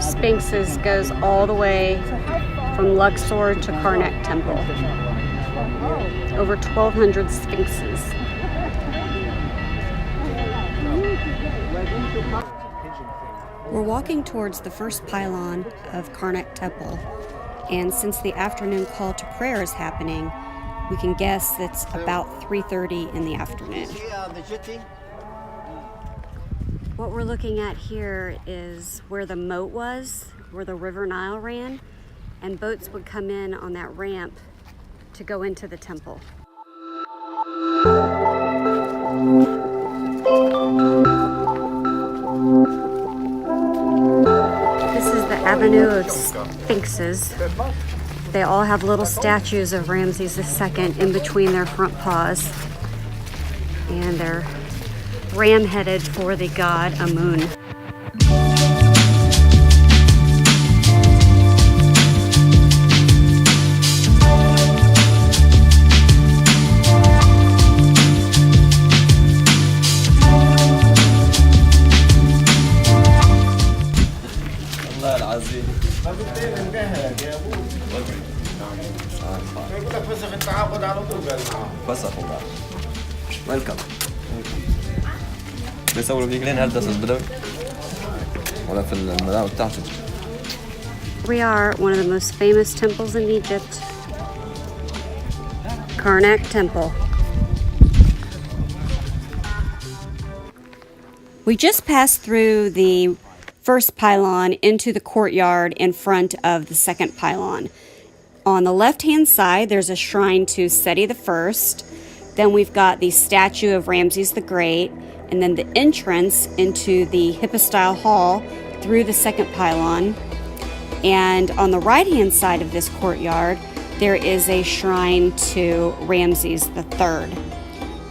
those sphinxes goes all the way from Luxor to Karnak Temple. Over 1,200 sphinxes. We're walking towards the first pylon of Karnak Temple, and since the afternoon call to prayer is happening, we can guess it's about 3:30 in the afternoon. What we're looking at here is where the moat was, where the River Nile ran, and boats would come in on that ramp to go into the temple. This is the Avenue of Sphinxes. They all have little statues of Ramses II in between their front paws, and they're ram-headed for the god Amun. ويلكم بيصوروا فيك لين هالدس البدوي ولا في الملاعب بتاعته. We are one of the most famous temples in Egypt, Karnak Temple. We just passed through the first pylon into the courtyard in front of the second pylon. On the left-hand side, there's a shrine to Seti I. Then we've got the statue of Ramses the Great, and then the entrance into the hypostyle hall through the second pylon. And on the right-hand side of this courtyard, there is a shrine to Ramses III.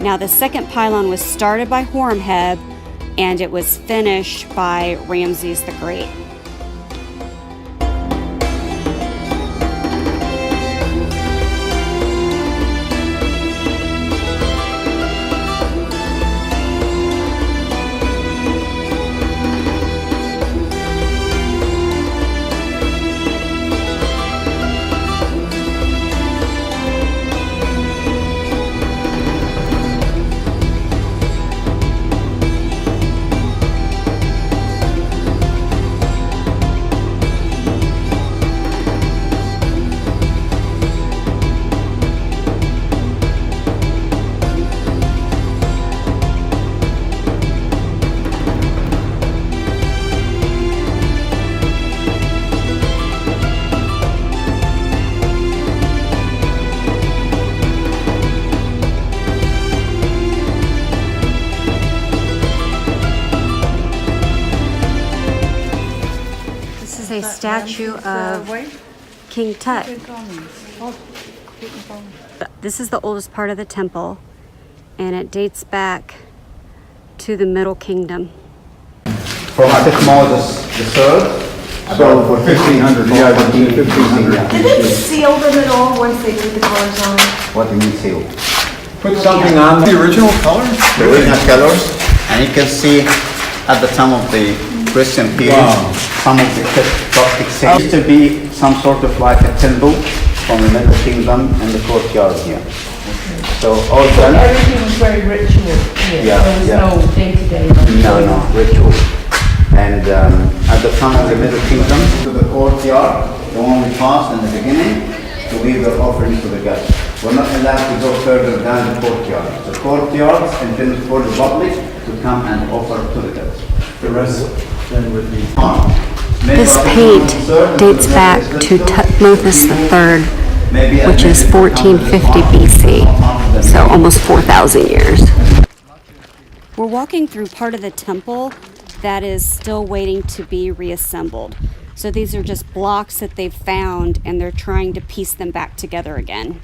Now, the second pylon was started by Horemheb, and it was finished by Ramses the Great. A statue of King Tut. This is the oldest part of the temple, and it dates back to the Middle Kingdom. From Moses III, so for 1500, yeah, 1500. Did they seal them at all once they put the colors on? What do you mean seal? Put something on the original colors? The original colors, and you can see at the time of the Christian period, some of the Coptic saints used to be some sort of like a temple from the Middle Kingdom in the courtyard here. So all done. Everything was very ritual here. Yeah, there was no day-to-day. No, ritual. And at the time of the Middle Kingdom, to the courtyard, the one we passed in the beginning, to leave their offerings to the gods. We're not allowed to go further down the courtyard. The courtyard is intended for the public to come and offer to the gods. The rest then would be This paint dates back to Tutmosis III, which is 1450 BC, so almost 4,000 years. We're walking through part of the temple that is still waiting to be reassembled. So these are just blocks that they've found, and they're trying to piece them back together again.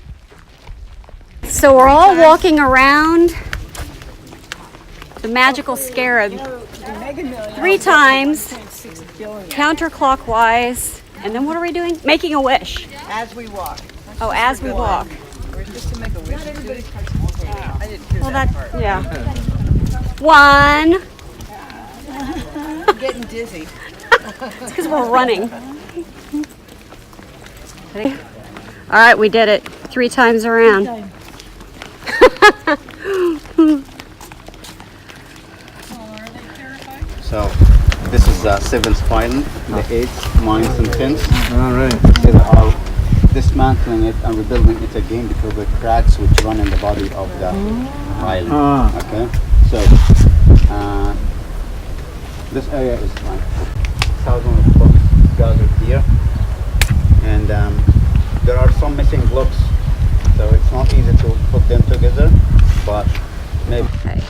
So we're all walking around the magical scarab 3 times, counterclockwise, and then what are we doing? Making a wish. As we walk. Oh, as we walk. We're supposed to make a wish. I didn't hear Well, that that, part. yeah. 1. I'm getting dizzy. It's because we're running. All right, we did it 3 times around. So this is the 7th pylon, the 8th mines and pins. All right. They are dismantling it and rebuilding it again because of the cracks which run in the body of the pylon. Okay, so this area is like thousands of blocks gathered here, and there are some missing blocks, so it's not easy to put them together, but maybe. Okay,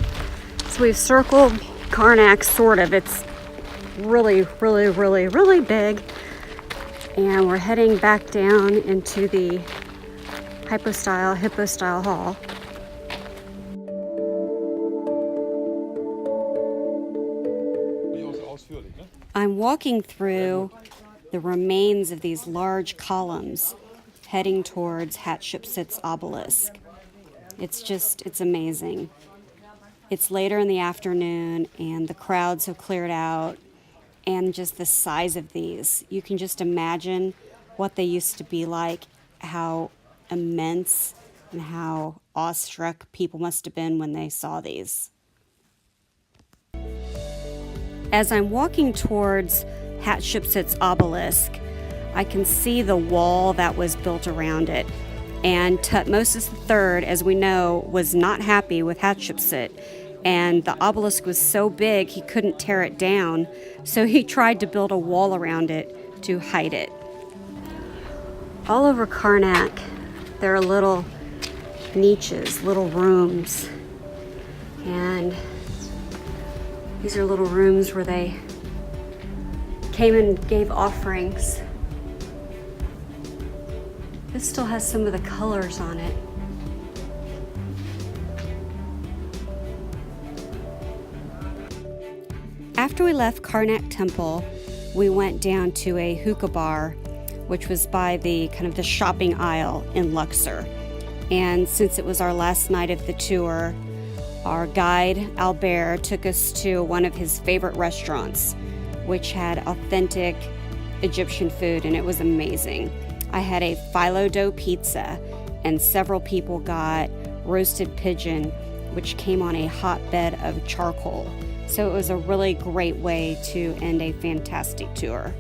so we've circled Karnak, sort of. It's really, really, really, really big. And we're heading back down into the hippo style hall. I'm walking through the remains of these large columns heading towards Hatshepsut's obelisk. It's amazing. It's later in the afternoon and the crowds have cleared out, and just the size of these. You can just imagine what they used to be like, how immense and how awestruck people must have been when they saw these. As I'm walking towards Hatshepsut's obelisk, I can see the wall that was built around it. And Thutmose III, as we know, was not happy with Hatshepsut. And the obelisk was so big he couldn't tear it down, so he tried to build a wall around it to hide it. All over Karnak, there are little niches, little rooms. And these are little rooms where they came and gave offerings. This still has some of the colors on it. After we left Karnak Temple, we went down to a hookah bar, which was by the kind of the shopping aisle in Luxor. And since it was our last night of the tour, our guide, Albert, took us to one of his favorite restaurants, which had authentic Egyptian food, and it was amazing. I had a phyllo dough pizza, and several people got roasted pigeon, which came on a hotbed of charcoal. So it was a really great way to end a fantastic tour.